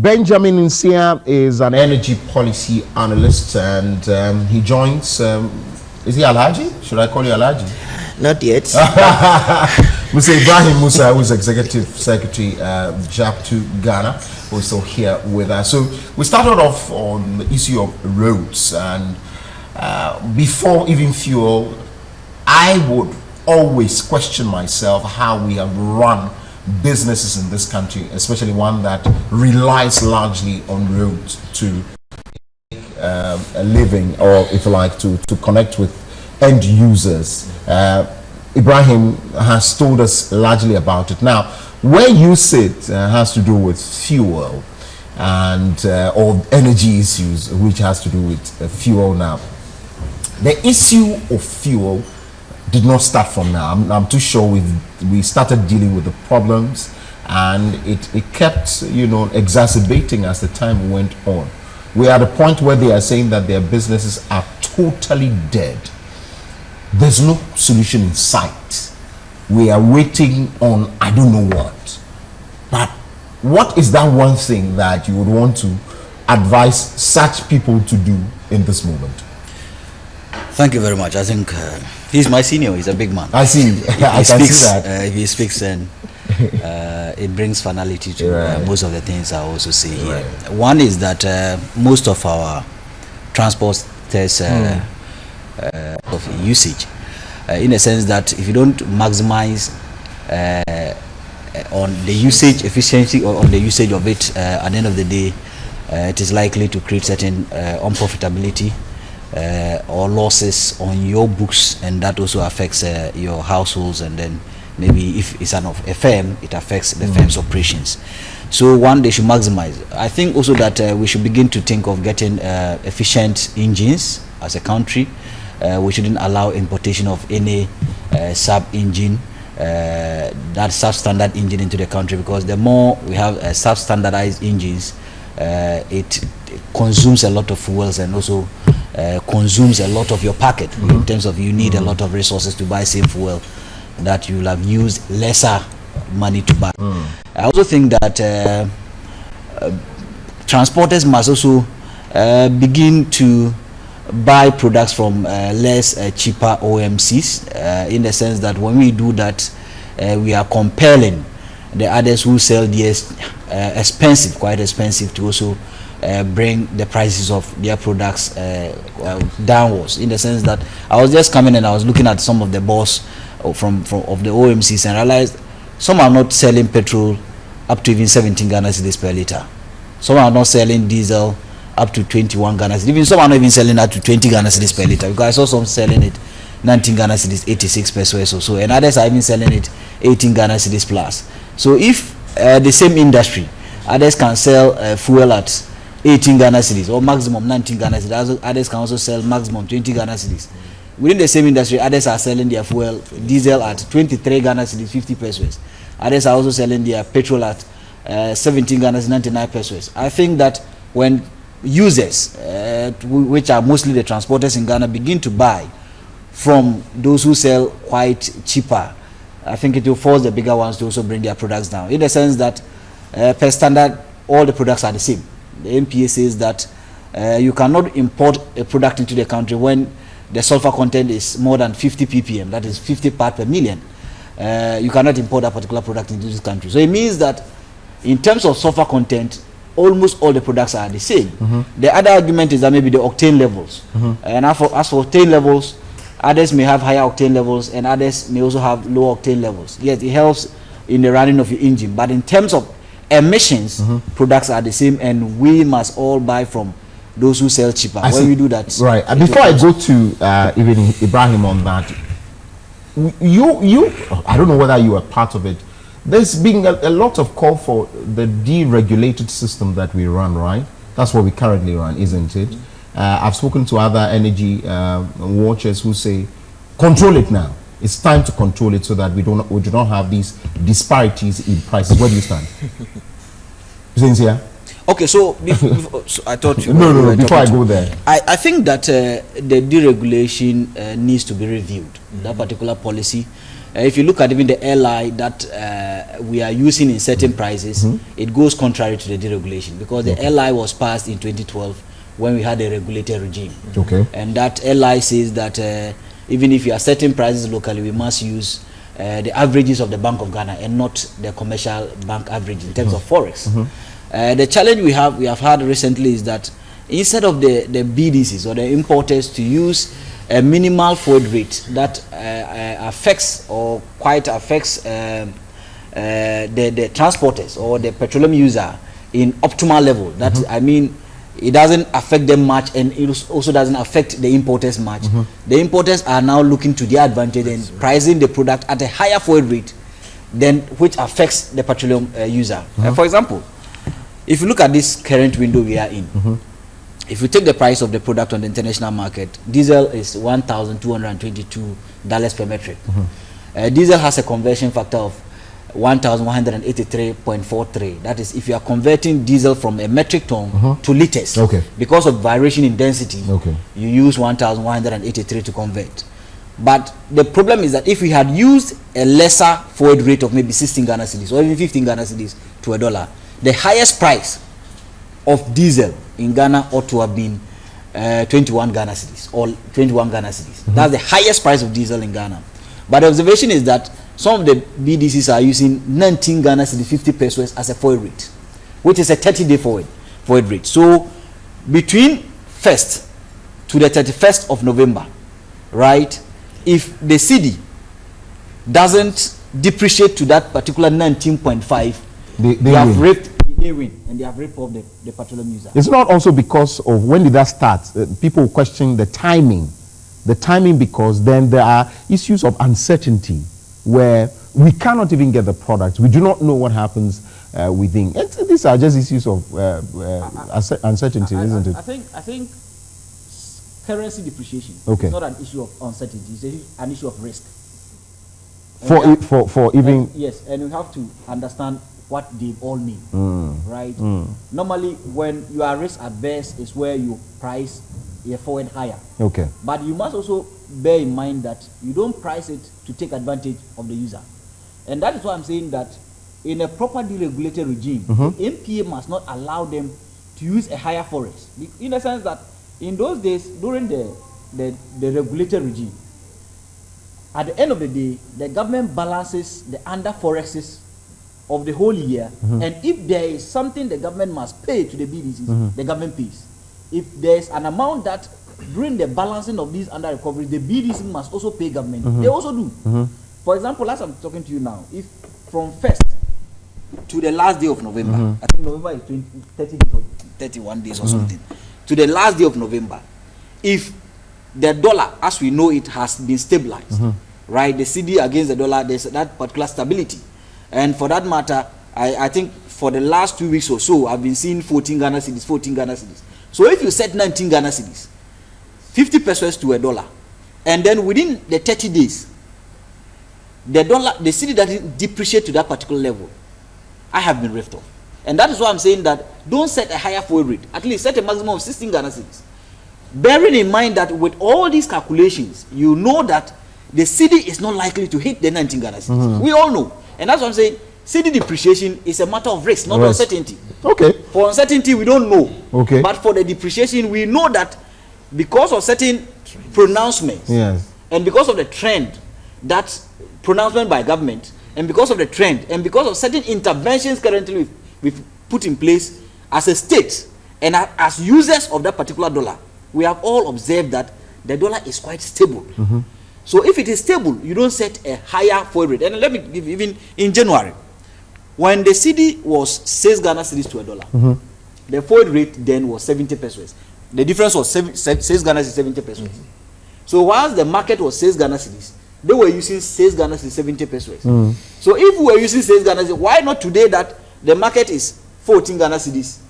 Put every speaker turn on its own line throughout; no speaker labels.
Benjamin Nsiah is an energy policy analyst, and he joins. Is he Alhaji? Should I call you Alhaji?
Not yet.
Mr. Ibrahim Musa, who is Executive Secretary, JAP2 Ghana, who is still here with us. So we started off on the issue of roads, and before even fuel, I would always question myself how we have run businesses in this country, especially one that relies largely on roads to a living, or if you like, to connect with end users. Ibrahim has told us largely about it. Now, where you sit has to do with fuel and or energy issues, which has to do with fuel. Now, the issue of fuel did not start from now. I'm too sure we started dealing with the problems, and it kept, exacerbating as the time went on. We are at a point where they are saying that their businesses are totally dead. There's no solution in sight. We are waiting on I don't know what. But what is that one thing that you would want to advise such people to do in this moment?
Thank you very much. I think he's my senior. He's a big man.
I see. I can see that.
If he speaks, then it brings finality to most of the things I also say here. One is that most of our transporters of usage, in a sense that if you don't maximize on the usage efficiency or on the usage of it, at the end of the day, it is likely to create certain unprofitability or losses on your books, and that also affects your households, and then maybe if it's a firm, it affects the firm's operations. So one, they should maximize. I think also that we should begin to think of getting efficient engines as a country. We shouldn't allow importation of any sub-engine, that substandard engine into the country, because the more we have substandardized engines, it consumes a lot of fuels, and also consumes a lot of your pocket, in terms of you need a lot of resources to buy same fuel that you will have used lesser money to buy. I also think that transporters must also begin to buy products from less cheaper OMCs, in the sense that when we do that, we are compelling the others who sell theirs quite expensive, to also bring the prices of their products downwards, in the sense that I was just coming and I was looking at some of the boss from of the OMCs, and realized some are not selling petrol up to even 17 Ghana cedis per liter. Some are not selling diesel up to 21 Ghana cedis. Even some are not even selling up to 20 Ghana cedis per liter, because I saw some selling it 19 Ghana cedis, 86 pesos or so, and others are even selling it 18 Ghana cedis plus. So if the same industry, others can sell fuel at 18 Ghana cedis or maximum 19 Ghana cedis, others can also sell maximum 20 Ghana cedis. Within the same industry, others are selling their fuel diesel at 23 Ghana cedis, 50 pesos. Others are also selling their petrol at 17 Ghana cedis, 99 pesos. I think that when users, which are mostly the transporters in Ghana, begin to buy from those who sell quite cheaper, I think it will force the bigger ones to also bring their products down, in the sense that per standard all the products are the same. The MPA says that you cannot import a product into the country when the sulfur content is more than 50 ppm, that is 50 part per million. You cannot import a particular product into this country. So it means that in terms of sulfur content, almost all the products are the same. The other argument is that maybe the octane levels, and as for octane levels, others may have higher octane levels and others may also have low octane levels. Yes, it helps in the running of your engine, but in terms of emissions, products are the same, and we must all buy from those who sell cheaper. When we do that,
right. And before I go to even Ibrahim on that, you I don't know whether you are part of it. There's been a lot of call for the deregulated system that we run, right? That's what we currently run, isn't it? I've spoken to other energy watchers who say, control it now. It's time to control it so that we do not have these disparities in prices. Where do you stand? Nsiah?
Okay, so, so I thought you
no, before I go there,
I think that the deregulation needs to be reviewed. That particular policy, If you look at even the LI that we are using in certain prices, it goes contrary to the deregulation, because the LI was passed in 2012 when we had a regulated regime.
Okay.
And that LI says that even if you are setting prices locally, we must use the averages of the Bank of Ghana and not the commercial bank average in terms of forex. The challenge we have had recently is that instead of the BDCs or the importers to use a minimal forward rate that affects or quite affects the transporters or the petroleum user in optimal level, that I mean it doesn't affect them much, and it also doesn't affect the importers much. The importers are now looking to their advantage and pricing the product at a higher forward rate than which affects the petroleum user. For example, if you look at this current window we are in, if you take the price of the product on the international market, diesel is $1,222 per metric. Diesel has a conversion factor of 1,183.43. That is, if you are converting diesel from a metric ton to liters, because of variation in density, you use 1,183 to convert. But the problem is that if we had used a lesser forward rate of maybe 16 Ghana cedis or even 15 Ghana cedis to $1, the highest price of diesel in Ghana ought to have been 21 Ghana cedis or 21 Ghana cedis. That's the highest price of diesel in Ghana. But the observation is that some of the BDCs are using 19 Ghana cedis 50 pesos as a forward rate, which is a 30-day forward rate. So between 1st to the 31st of November, right, if the Cedi doesn't depreciate to that particular 19.5, they have raped, they win, and they have raped off the petroleum user.
It's not also because of when did that start? People question the timing. Because then there are issues of uncertainty where we cannot even get the products. We do not know what happens within. These are just issues of uncertainty, isn't it?
I think currency depreciation is not an issue of uncertainty. It's an issue of risk.
Yes,
and you have to understand what they all mean, right? Normally, when you are risk adverse, is where you price your forward higher. But you must also bear in mind that you don't price it to take advantage of the user, and that is why I'm saying that in a proper deregulated regime, the MPA must not allow them to use a higher forex, in the sense that in those days during the regulated regime, at the end of the day, the government balances the under forexes of the whole year, and if there is something the government must pay to the BDCs, the government pays. If there's an amount that during the balancing of these under recoveries, the BDC must also pay government, they also do. For example, as I'm talking to you now, if from 1st to the last day of November, I think November is 30 days or 31 days or something, to the last day of November, if the dollar, as we know it, has been stabilized, right, the Cedi against the dollar, there's that particular stability. And for that matter, I think for the last 2 weeks or so, I've been seeing 14 Ghana cedis. So if you set 19 Ghana cedis, 50 pesos to $1, and then within the 30 days, the Cedi doesn't depreciate to that particular level, I have been ripped off. And that is why I'm saying that don't set a higher forward rate. At least set a maximum of 16 Ghana cedis. Bearing in mind that with all these calculations, you know that the Cedi is not likely to hit the 19 Ghana cedis. We all know. And that's what I'm saying. Cedi depreciation is a matter of risk, not uncertainty. For uncertainty, we don't know. But for the depreciation, we know that because of certain pronouncements, and because of the trend, that pronouncement by government, and because of the trend, and because of certain interventions currently we've put in place as a state, and as users of that particular dollar, we have all observed that the dollar is quite stable. So if it is stable, you don't set a higher forward rate. And let me give, even in January, when the Cedi was 6 Ghana cedis to $1, the forward rate then was 70 pesos. The difference was 6 Ghana cedis, 70 pesos. So whilst the market was 6 Ghana cedis, they were using 6 Ghana cedis, 70 pesos. So if we were using 6 Ghana cedis, why not today that the market is 14 Ghana cedis,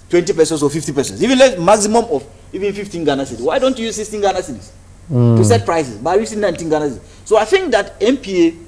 20 pesos or 50 pesos? Even less, maximum of even 15 Ghana cedis. Why don't you use 16 Ghana cedis to set prices by using 19 Ghana cedis? So I think that MPA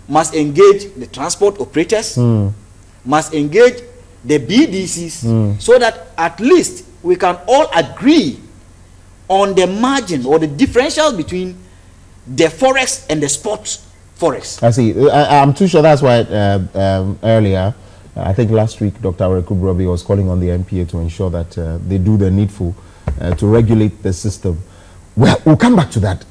must engage the transport operators, must engage the BDCs, so that at least we can all agree on the margin or the differential between the forex and the spot forex.
I see. I'm too sure that's why earlier, I think last week, Dr. Awekubrobi was calling on the MPA to ensure that they do the needful to regulate the system. Well, we'll come back to that